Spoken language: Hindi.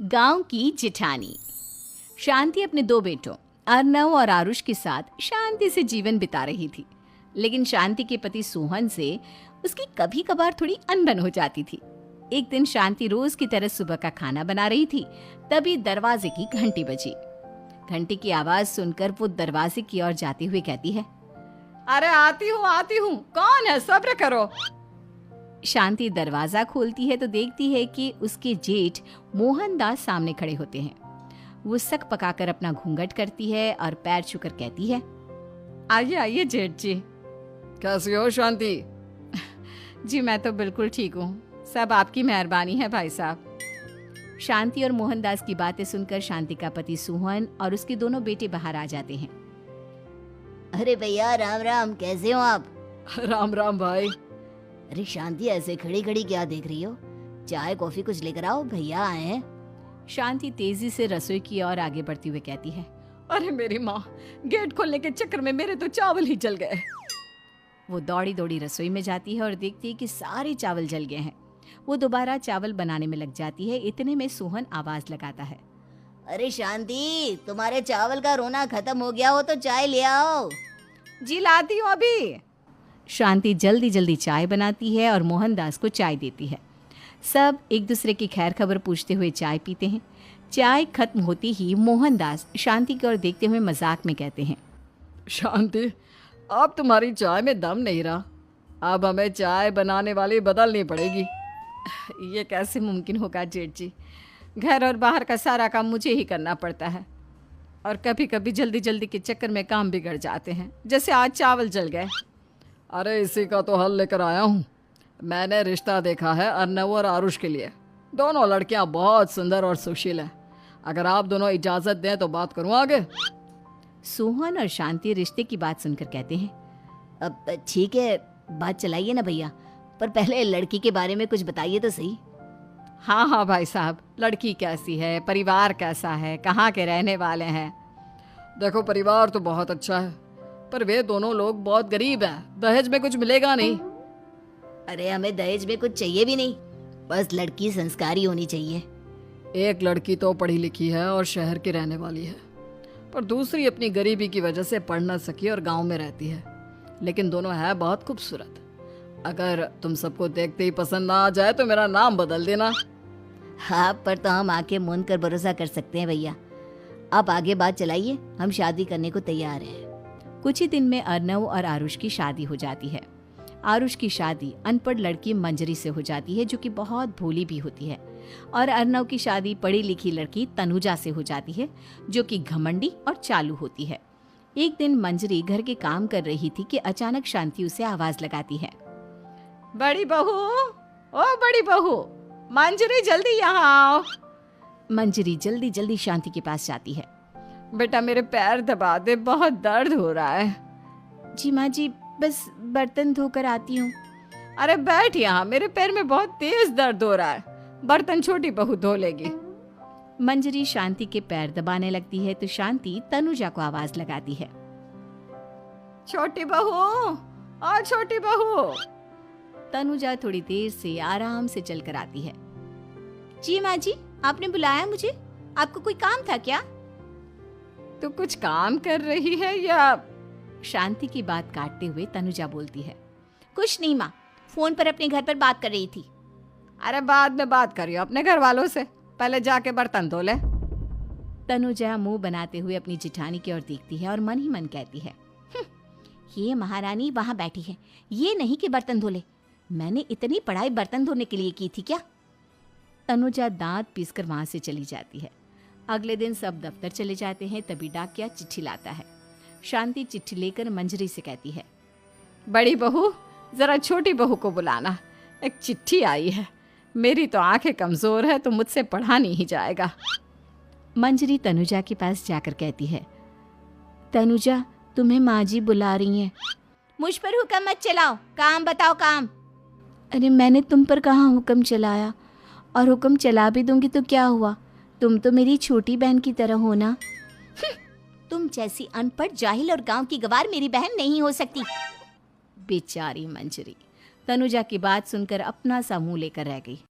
गांव की जिठानी। शांति अपने दो बेटों अर्नव और आरुष के साथ शांति से जीवन बिता रही थी। लेकिन शांति के पति सोहन से उसकी कभी कभार थोड़ी अनबन हो जाती थी। एक दिन शांति रोज की तरह सुबह का खाना बना रही थी, तभी दरवाजे की घंटी बजी। घंटी की आवाज सुनकर वो दरवाजे की ओर जाते हुए कहती है, अरे आती हूँ, कौन है, सब्र करो। शांति दरवाजा खोलती है तो देखती है कि उसके जेठ मोहनदास सामने खड़े होते हैं। वो सक पकाकर अपना घूंघट करती है और पैर छूकर कहती है, आइए आइए जेठ जी। कैसी हो शांति? जी मैं तो बिल्कुल ठीक हूँ, सब आपकी मेहरबानी है भाई साहब। शांति और मोहनदास की बातें सुनकर शांति का पति सोहन और उसके दोनों बेटे बाहर आ जाते हैं। अरे भैया राम राम, कैसे हो आप? राम राम भाई। अरे शांति, ऐसे खड़ी खड़ी क्या देख रही हो? चाय कॉफी कुछ लेकर आओ, भैया आए हैं। शांति तेजी से रसोई की ओर आगे बढ़ती हुए कहती है, अरे मेरी माँ, गेट खोलने के चक्कर में मेरे तो चावल ही जल गए। वो दौड़ी दौड़ी रसोई में जाती है और देखती है कि सारे चावल जल गए हैं। वो दोबारा चावल बनाने में लग जाती है। इतने में सोहन आवाज लगाता है, अरे शांति, तुम्हारे चावल का रोना खत्म हो गया हो तो चाय ले आओ। जी लाती हूँ अभी। शांति जल्दी जल्दी चाय बनाती है और मोहनदास को चाय देती है। सब एक दूसरे की खैर खबर पूछते हुए चाय पीते हैं। चाय खत्म होती ही मोहनदास शांति की ओर देखते हुए मजाक में कहते हैं, शांति, अब तुम्हारी चाय में दम नहीं रहा, अब हमें चाय बनाने वाली बदलनी पड़ेगी। ये कैसे मुमकिन होगा जेठ जी, घर और बाहर का सारा काम मुझे ही करना पड़ता है और कभी कभी जल्दी जल्दी के चक्कर में काम बिगड़ जाते हैं, जैसे आज चावल जल गए। अरे इसी का तो हल लेकर आया हूँ। मैंने रिश्ता देखा है अर्नव और आरुष के लिए। दोनों लड़कियाँ बहुत सुंदर और सुशील हैं। अगर आप दोनों इजाज़त दें तो बात करूँ आगे। सोहन और शांति रिश्ते की बात सुनकर कहते हैं, अब ठीक है, बात चलाइए ना भैया, पर पहले लड़की के बारे में कुछ बताइए तो सही। हाँ हाँ भाई साहब, लड़की कैसी है, परिवार कैसा है, कहाँ के रहने वाले हैं? देखो, परिवार तो बहुत अच्छा है, पर वे दोनों लोग बहुत गरीब हैं। दहेज में कुछ मिलेगा नहीं। अरे हमें दहेज में कुछ चाहिए भी नहीं, बस लड़की संस्कारी होनी चाहिए। एक लड़की तो पढ़ी लिखी है और शहर की रहने वाली है, पर दूसरी अपनी गरीबी की वजह से पढ़ न सकी और गांव में रहती है। लेकिन दोनों है बहुत खूबसूरत। अगर तुम सबको देखते ही पसंद ना आ जाए तो मेरा नाम बदल देना। हाँ, पर तो हम आके मूंद कर भरोसा कर सकते हैं भैया। आप आगे बात चलाइए, हम शादी करने को तैयार हैं। कुछ ही दिन में अर्नव और आरुष की शादी हो जाती है। आरुष की शादी अनपढ़ लड़की मंजरी से हो जाती है, जो कि बहुत भोली भी होती है, और अर्नव की शादी पढ़ी लिखी लड़की तनुजा से हो जाती है, जो कि घमंडी और चालू होती है। एक दिन मंजरी घर के काम कर रही थी कि अचानक शांति उसे आवाज लगाती है, बड़ी बहू, ओ बड़ी बहू, मंजरी जल्दी यहाँ आओ। मंजरी जल्दी जल्दी शांति के पास जाती है। बेटा मेरे पैर दबा दे, बहुत दर्द हो रहा है। जी माँ जी, बस बर्तन धोकर आती हूँ। अरे बैठ यहाँ, मेरे पैर में बहुत तेज दर्द हो रहा है, बर्तन छोटी बहू धो लेगी। मंजरी शांति के पैर दबाने लगती है तो शांति तनुजा को आवाज लगाती है, छोटी बहू, ओ छोटी बहू। तनुजा थोड़ी देर से आराम से चलकर आती है। जी माँ जी, आपने बुलाया मुझे? आपको कोई काम था क्या? तू कुछ काम कर रही है या? शांति की बात काटते हुए तनुजा बोलती है, कुछ नहीं माँ, फोन पर अपने घर पर बात कर रही थी। अरे बाद में बात करियो अपने घर वालों से, पहले जाके बर्तन धो ले। तनुजा मुंह बनाते हुए अपनी जिठानी की ओर देखती है और मन ही मन कहती है, ये महारानी वहाँ बैठी है, ये नहीं कि बर्तन धो ले। मैंने इतनी पढ़ाई बर्तन धोने के लिए की थी क्या? तनुजा दांत पीसकर वहां से चली जाती है। अगले दिन सब दफ्तर चले जाते हैं, तभी डाकिया चिट्ठी लाता है। शांति चिट्ठी लेकर मंजरी से कहती है, बड़ी बहू, जरा छोटी बहू को बुलाना, एक चिट्ठी आई है। मेरी तो आंखें कमजोर है तो मुझसे पढ़ा नहीं जाएगा। मंजरी तनुजा के पास जाकर कहती है, तनुजा, तुम्हें माँ जी बुला रही हैं। मुझ पर हुक्म मत चलाओ, काम बताओ काम। अरे मैंने तुम पर कहाँ हुक्म चलाया, और हुक्म चला भी दूंगी तो क्या हुआ, तुम तो मेरी छोटी बहन की तरह हो ना। तुम जैसी अनपढ़, जाहिल और गांव की गवार मेरी बहन नहीं हो सकती। बेचारी मंजरी तनुजा की बात सुनकर अपना सा मुंह लेकर रह गई।